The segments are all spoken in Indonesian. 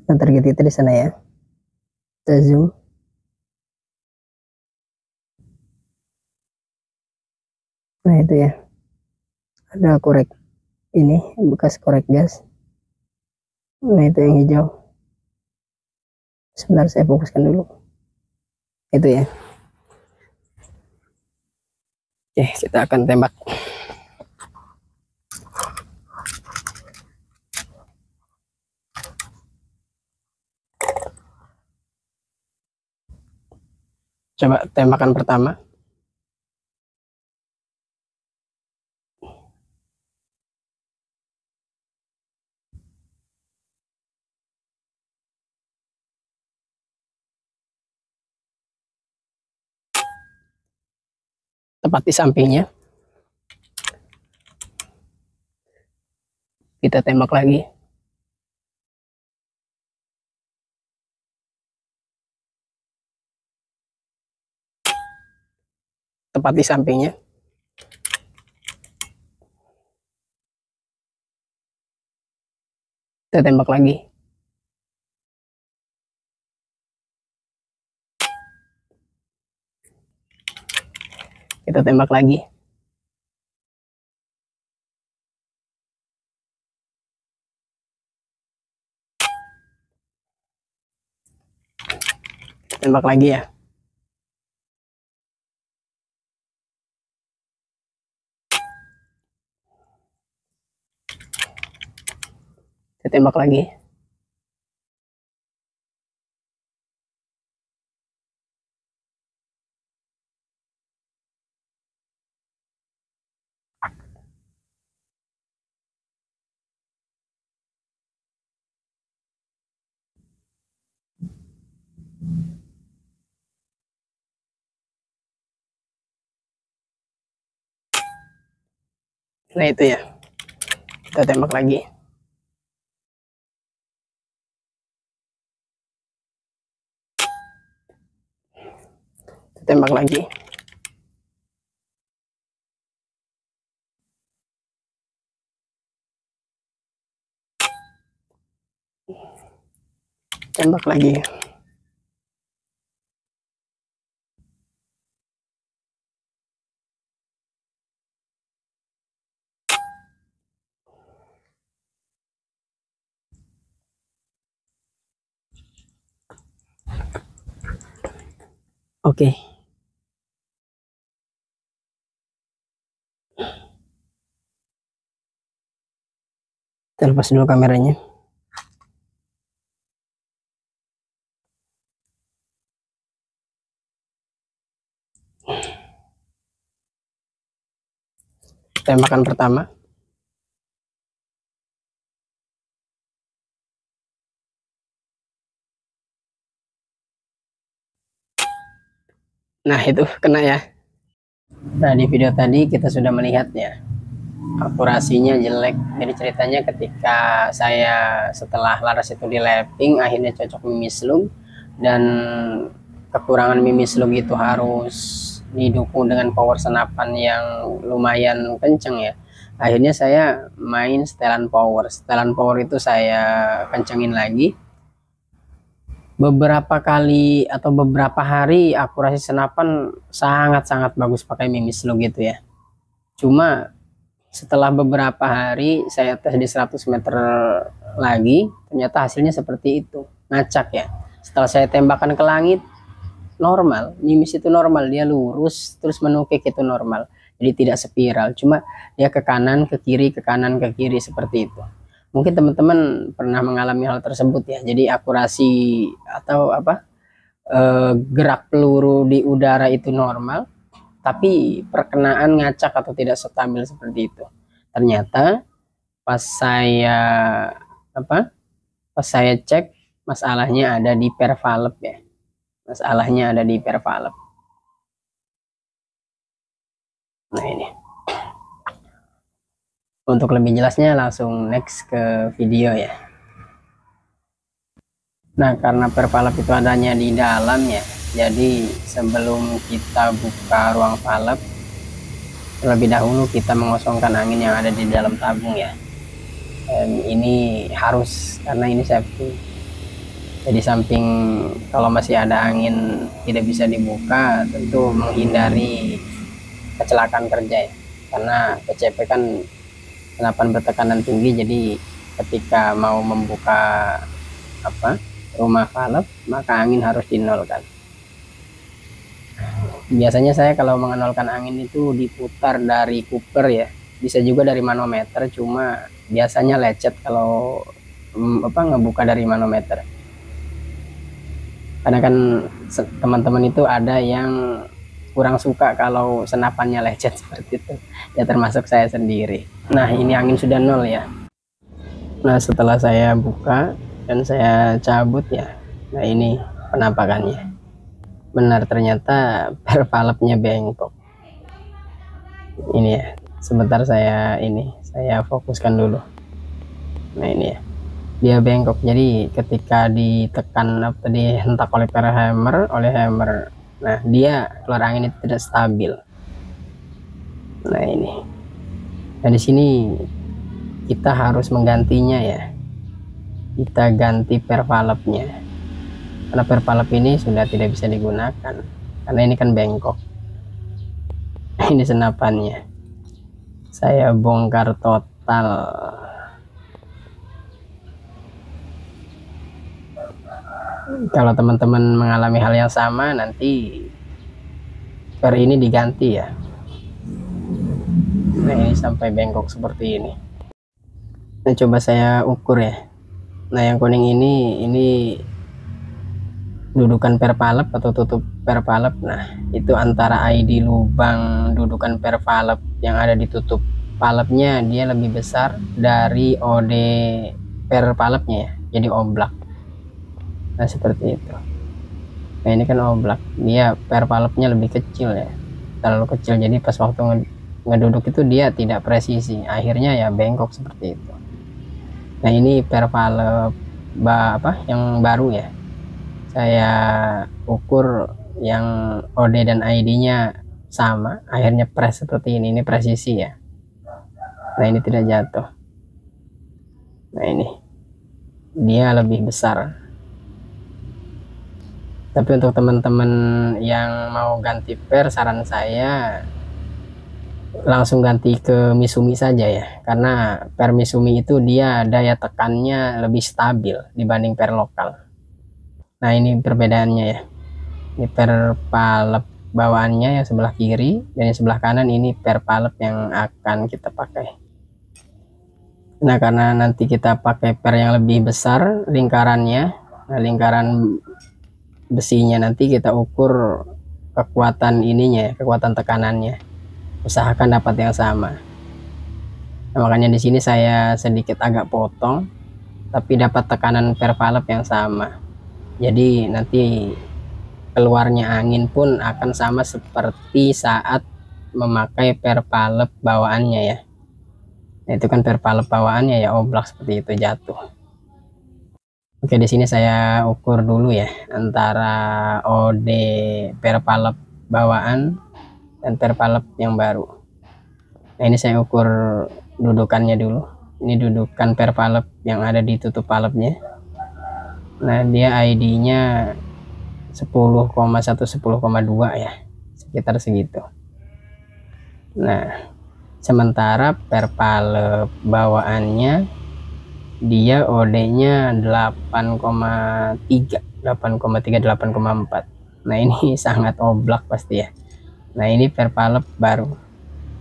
Nah, target kita di sana ya. Kita zoom. Nah, itu ya. Ada korek ini, bekas korek gas. Nah, itu yang hijau. Sebentar, saya fokuskan dulu. Itu ya. Oke, kita akan tembak. Coba tembakan pertama. Tepat di sampingnya. Kita tembak lagi. Tepat di sampingnya. Kita tembak lagi. Kita tembak lagi. Tembak lagi ya. Kita tembak lagi. Nah, itu ya. Kita tembak lagi. Kita tembak lagi. Tembak lagi. Oke. Kita lepas dulu kameranya. Tembakan pertama. Nah, itu kena ya. Nah, di video tadi kita sudah melihat ya, akurasinya jelek. Jadi ceritanya ketika saya setelah laras itu di lapping, akhirnya cocok mimislung, dan kekurangan mimislung itu harus didukung dengan power senapan yang lumayan kenceng ya. Akhirnya saya main setelan power. Setelan power itu saya kencengin lagi. Beberapa kali atau beberapa hari akurasi senapan sangat-sangat bagus pakai mimislung gitu ya. Cuma setelah beberapa hari saya tes di 100 meter lagi, ternyata hasilnya seperti itu, ngacak ya. Setelah saya tembakan ke langit, normal, mimis itu normal, dia lurus terus menukik, itu normal, jadi tidak spiral, cuma dia ke kanan ke kiri, ke kanan ke kiri, seperti itu. Mungkin teman-teman pernah mengalami hal tersebut ya. Jadi akurasi atau gerak peluru di udara itu normal, tapi perkenaan ngacak atau tidak stabil seperti itu. Ternyata pas saya cek, masalahnya ada di pervalve ya. Masalahnya ada di pervalve. Nah, ini. Untuk lebih jelasnya langsung next ke video ya. Nah, karena pervalve itu adanya di dalam ya, jadi sebelum kita buka ruang valve, terlebih dahulu kita mengosongkan angin yang ada di dalam tabung ya. Dan ini harus, karena ini safety. Jadi samping kalau masih ada angin tidak bisa dibuka, tentu menghindari kecelakaan kerja ya. Karena PCP kan senapan bertekanan tinggi, jadi ketika mau membuka rumah valve, maka angin harus dinolkan. Biasanya saya kalau mengenolkan angin itu diputar dari Cooper ya, bisa juga dari manometer, cuma biasanya lecet kalau ngebuka dari manometer. Karena kan teman-teman itu ada yang kurang suka kalau senapannya lecet seperti itu ya, termasuk saya sendiri. Nah, ini angin sudah nol ya. Nah, setelah saya buka dan saya cabut ya, nah ini penampakannya. Benar, ternyata per valve-nya bengkok. Ini ya, sebentar saya fokuskan dulu. Nah, ini ya, dia bengkok. Jadi ketika ditekan atau dihentak oleh hammer, nah dia keluar angin itu tidak stabil. Nah ini, nah di sini kita harus menggantinya ya. Kita ganti per valve-nya, karena per valve ini sudah tidak bisa digunakan karena ini kan bengkok. Ini senapannya saya bongkar total. Kalau teman-teman mengalami hal yang sama, nanti per ini diganti ya. Nah, ini sampai bengkok seperti ini. Nah, coba saya ukur ya. Nah, yang kuning ini dudukan per valve atau tutup per valve. Nah, itu antara ID lubang dudukan per valve yang ada di tutup valve-nya, dia lebih besar dari OD per valve-nya ya, jadi oblak. Nah, seperti itu. Nah, ini kan oblak, dia per valve-nya lebih kecil ya, terlalu kecil, jadi pas waktu ngeduduk itu dia tidak presisi, akhirnya ya bengkok seperti itu. Nah, ini per valve yang baru ya, saya ukur yang OD dan ID-nya sama, akhirnya press seperti ini presisi ya. Nah, ini tidak jatuh. Nah, ini dia lebih besar. Tapi untuk teman-teman yang mau ganti per, saran saya langsung ganti ke Misumi saja ya, karena per Misumi itu dia daya tekannya lebih stabil dibanding per lokal. Nah, ini perbedaannya ya. Ini per valve bawaannya yang sebelah kiri, dan yang sebelah kanan ini per valve yang akan kita pakai. Nah, karena nanti kita pakai per yang lebih besar lingkarannya, nah lingkaran besinya nanti kita ukur kekuatan ininya, kekuatan tekanannya, usahakan dapat yang sama. Nah, makanya di sini saya sedikit agak potong, tapi dapat tekanan per valve yang sama. Jadi nanti keluarnya angin pun akan sama seperti saat memakai per valve bawaannya ya. Nah, itu kan per valve bawaannya ya oblak seperti itu, jatuh. Oke, di sini saya ukur dulu ya antara OD per valve bawaan dan per valve yang baru. Nah, ini saya ukur dudukannya dulu. Ini dudukan per valve yang ada di tutup valve-nya. Nah, dia ID-nya 10,1 10,2 ya, sekitar segitu. Nah, sementara per valve bawaannya dia OD-nya 8,3 8,4. Nah, ini sangat oblak pasti ya. Nah, ini per valve baru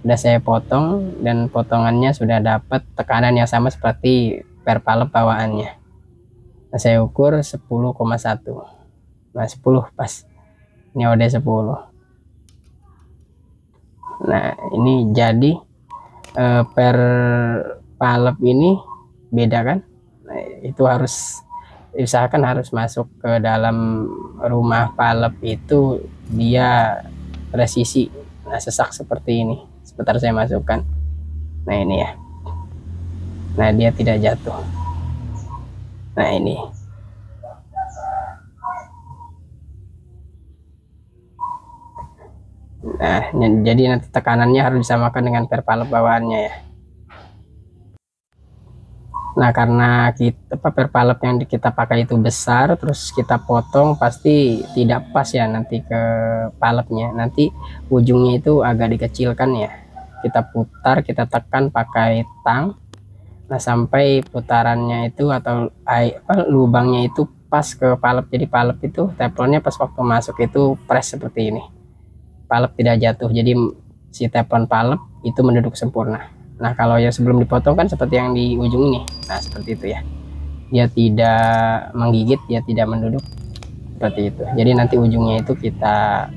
udah saya potong, dan potongannya sudah dapat tekanan yang sama seperti per valve bawaannya. Nah, saya ukur 10,1. Nah, 10 pas. Ini OD 10. Nah, ini jadi per valve ini beda kan. Nah, itu harus diusahakan harus masuk ke dalam rumah valve itu dia presisi. Nah, sesak seperti ini. Sebentar saya masukkan. Nah, ini ya. Nah, dia tidak jatuh. Nah, ini. Nah, jadi nanti tekanannya harus disamakan dengan per valve bawaannya ya. Nah, karena kita per valve yang kita pakai itu besar, terus kita potong pasti tidak pas ya nanti ke valve-nya. Nanti ujungnya itu agak dikecilkan ya. Kita putar, kita tekan pakai tang. Nah, sampai putarannya itu atau lubangnya itu pas ke valve. Jadi valve itu teflonnya pas waktu masuk itu press seperti ini. Valve tidak jatuh. Jadi si teflon valve itu menduduk sempurna. Nah, kalau yang sebelum dipotong kan seperti yang di ujung ini. Nah, seperti itu ya. Dia tidak menggigit, dia tidak menduduk. Seperti itu. Jadi nanti ujungnya itu kita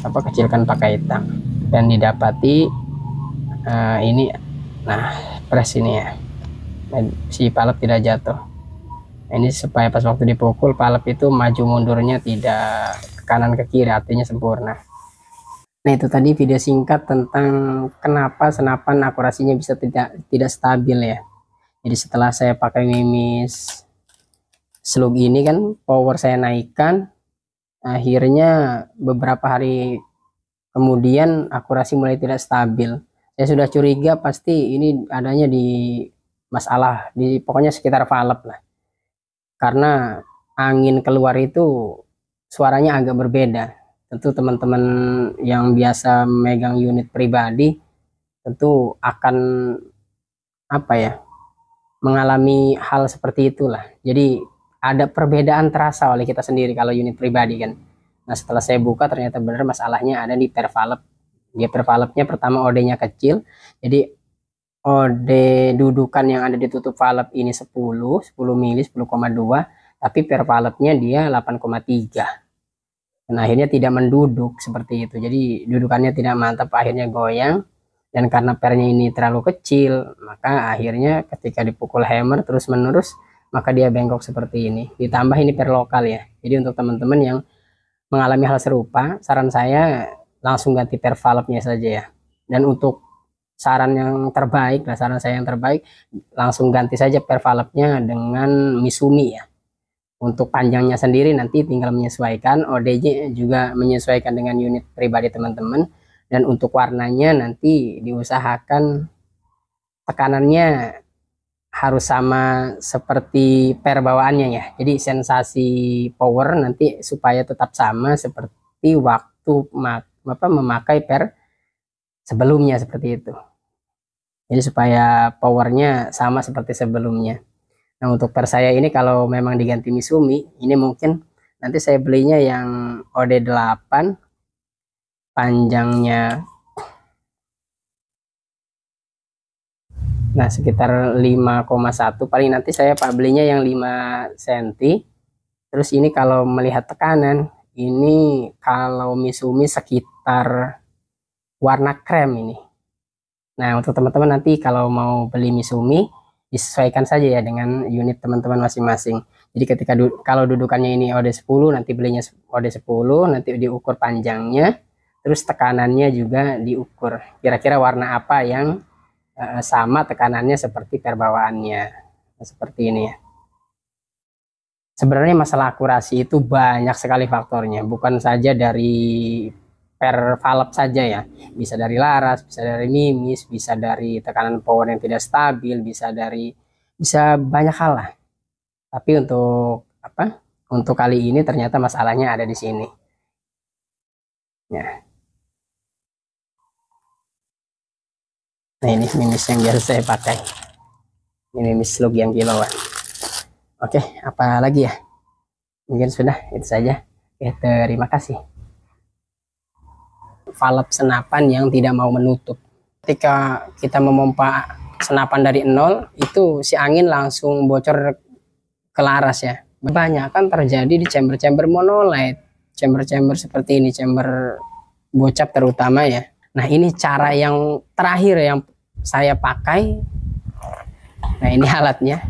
kecilkan pakai tang. Dan didapati ini, nah, press ini ya. Dan si valve tidak jatuh. Nah, ini supaya pas waktu dipukul valve itu maju mundurnya tidak ke kanan ke kiri, artinya sempurna. Nah, itu tadi video singkat tentang kenapa senapan akurasinya bisa tidak stabil ya. Jadi setelah saya pakai mimis slug ini kan power saya naikkan, akhirnya beberapa hari kemudian akurasi mulai tidak stabil. Saya sudah curiga pasti ini adanya di masalah di pokoknya sekitar valve lah. Karena angin keluar itu suaranya agak berbeda. Tentu teman-teman yang biasa megang unit pribadi tentu akan mengalami hal seperti itulah. Jadi ada perbedaan terasa oleh kita sendiri kalau unit pribadi kan. Nah, setelah saya buka ternyata benar masalahnya ada di per valve. Dia per valve-nya pertama OD-nya kecil. Jadi OD dudukan yang ada di tutup valve ini 10 mili 10,2, tapi per valve-nya dia 8,3. Dan akhirnya tidak menduduk seperti itu. Jadi dudukannya tidak mantap, akhirnya goyang. Dan karena pernya ini terlalu kecil, maka akhirnya ketika dipukul hammer terus menerus, maka dia bengkok seperti ini. Ditambah ini per lokal ya. Jadi untuk teman-teman yang mengalami hal serupa, saran saya langsung ganti per valve-nya saja ya. Dan untuk saran yang terbaik, saran saya yang terbaik, langsung ganti saja per valve-nya dengan Misumi ya. Untuk panjangnya sendiri nanti tinggal menyesuaikan, OD-nya juga menyesuaikan dengan unit pribadi teman-teman. Dan untuk warnanya nanti diusahakan tekanannya harus sama seperti per bawaannya ya. Jadi sensasi power nanti supaya tetap sama seperti waktu memakai per sebelumnya seperti itu. Jadi supaya powernya sama seperti sebelumnya. Nah, untuk per saya ini kalau memang diganti Misumi, ini mungkin nanti saya belinya yang OD8, panjangnya sekitar 5,1, paling nanti saya belinya yang 5 cm. Terus ini kalau melihat tekanan, ini kalau Misumi sekitar warna krem ini. Nah, untuk teman-teman nanti kalau mau beli Misumi, disesuaikan saja ya dengan unit teman-teman masing-masing. Jadi ketika kalau dudukannya ini OD10, nanti belinya OD10, nanti diukur panjangnya, terus tekanannya juga diukur. Kira-kira warna apa yang sama tekanannya seperti per bawaannya. Nah, seperti ini ya. Sebenarnya masalah akurasi itu banyak sekali faktornya, bukan saja dari per valve saja ya, bisa dari laras, bisa dari mimis, bisa dari tekanan power yang tidak stabil, bisa banyak hal lah. Tapi untuk kali ini ternyata masalahnya ada di sini ya. Nah, ini mimis yang biasa saya pakai, ini mimis slug yang kiloan. Oke, apa lagi ya, mungkin sudah itu saja. Oke, terima kasih. Valve senapan yang tidak mau menutup. Ketika kita memompa senapan dari nol, itu si angin langsung bocor ke laras ya. Banyak kan terjadi di chamber-chamber monolight, chamber-chamber seperti ini, chamber bocap terutama ya. Nah, ini cara yang terakhir yang saya pakai. Nah, ini alatnya.